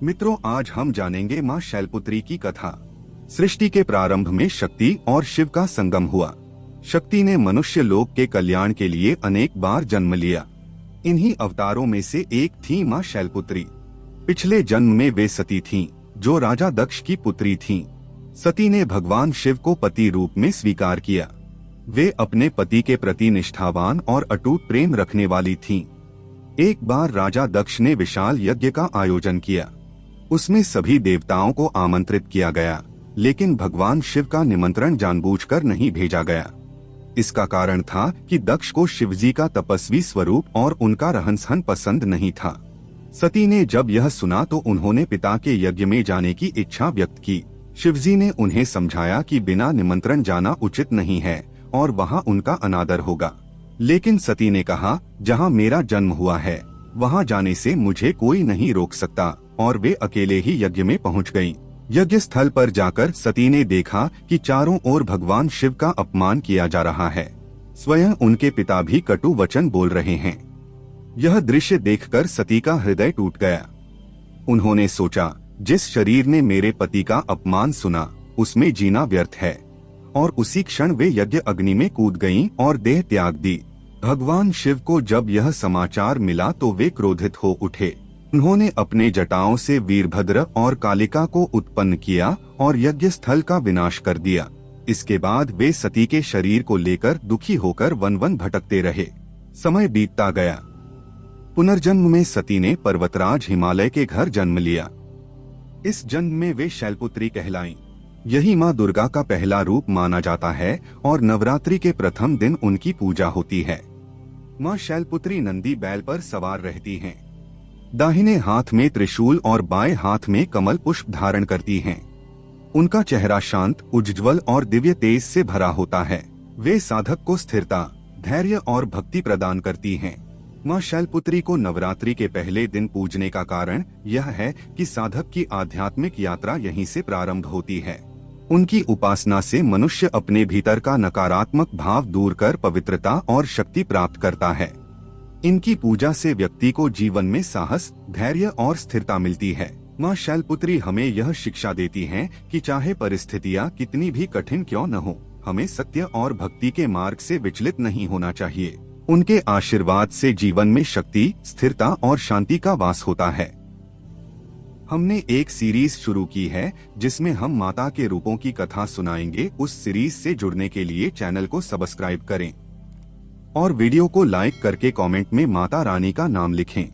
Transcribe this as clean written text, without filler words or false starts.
मित्रों, आज हम जानेंगे माँ शैलपुत्री की कथा। सृष्टि के प्रारंभ में शक्ति और शिव का संगम हुआ। शक्ति ने मनुष्य लोक के कल्याण के लिए अनेक बार जन्म लिया। इन्हीं अवतारों में से एक थी माँ शैलपुत्री। पिछले जन्म में वे सती थीं, जो राजा दक्ष की पुत्री थीं। सती ने भगवान शिव को पति रूप में स्वीकार किया। वे अपने पति के प्रति निष्ठावान और अटूट प्रेम रखने वाली थीं। एक बार राजा दक्ष ने विशाल यज्ञ का आयोजन किया। उसमें सभी देवताओं को आमंत्रित किया गया, लेकिन भगवान शिव का निमंत्रण जानबूझकर नहीं भेजा गया। इसका कारण था कि दक्ष को शिवजी का तपस्वी स्वरूप और उनका रहन सहन पसंद नहीं था। सती ने जब यह सुना तो उन्होंने पिता के यज्ञ में जाने की इच्छा व्यक्त की। शिवजी ने उन्हें समझाया कि बिना निमंत्रण जाना उचित नहीं है और वहाँ उनका अनादर होगा। लेकिन सती ने कहा, जहाँ मेरा जन्म हुआ है वहाँ जाने से मुझे कोई नहीं रोक सकता, और वे अकेले ही यज्ञ में पहुँच गयीं। यज्ञ स्थल पर जाकर सती ने देखा कि चारों ओर भगवान शिव का अपमान किया जा रहा है। स्वयं उनके पिता भी कटु वचन बोल रहे हैं। यह दृश्य देखकर सती का हृदय टूट गया। उन्होंने सोचा, जिस शरीर ने मेरे पति का अपमान सुना उसमें जीना व्यर्थ है, और उसी क्षण वे यज्ञ अग्नि में कूद गईं और देह त्याग दी। भगवान शिव को जब यह समाचार मिला तो वे क्रोधित हो उठे। उन्होंने अपने जटाओं से वीरभद्र और कालिका को उत्पन्न किया और यज्ञ स्थल का विनाश कर दिया। इसके बाद वे सती के शरीर को लेकर दुखी होकर वन वन भटकते रहे। समय बीतता गया। पुनर्जन्म में सती ने पर्वतराज हिमालय के घर जन्म लिया। इस जन्म में वे शैलपुत्री कहलाईं। यही माँ दुर्गा का पहला रूप माना जाता है और नवरात्रि के प्रथम दिन उनकी पूजा होती है। माँ शैलपुत्री नंदी बैल पर सवार रहती हैं। दाहिने हाथ में त्रिशूल और बाएं हाथ में कमल पुष्प धारण करती हैं। उनका चेहरा शांत, उज्ज्वल और दिव्य तेज से भरा होता है। वे साधक को स्थिरता, धैर्य और भक्ति प्रदान करती हैं। माँ शैलपुत्री को नवरात्रि के पहले दिन पूजने का कारण यह है कि साधक की आध्यात्मिक यात्रा यहीं से प्रारंभ होती है। उनकी उपासना से मनुष्य अपने भीतर का नकारात्मक भाव दूर कर पवित्रता और शक्ति प्राप्त करता है। इनकी पूजा से व्यक्ति को जीवन में साहस, धैर्य और स्थिरता मिलती है। माँ शैलपुत्री हमें यह शिक्षा देती हैं कि चाहे परिस्थितियाँ कितनी भी कठिन क्यों न हो, हमें सत्य और भक्ति के मार्ग से विचलित नहीं होना चाहिए। उनके आशीर्वाद से जीवन में शक्ति, स्थिरता और शांति का वास होता है। हमने एक सीरीज शुरू की है जिसमें हम माता के रूपों की कथा सुनाएंगे। उस सीरीज से जुड़ने के लिए चैनल को सब्सक्राइब करें और वीडियो को लाइक करके कमेंट में माता रानी का नाम लिखें।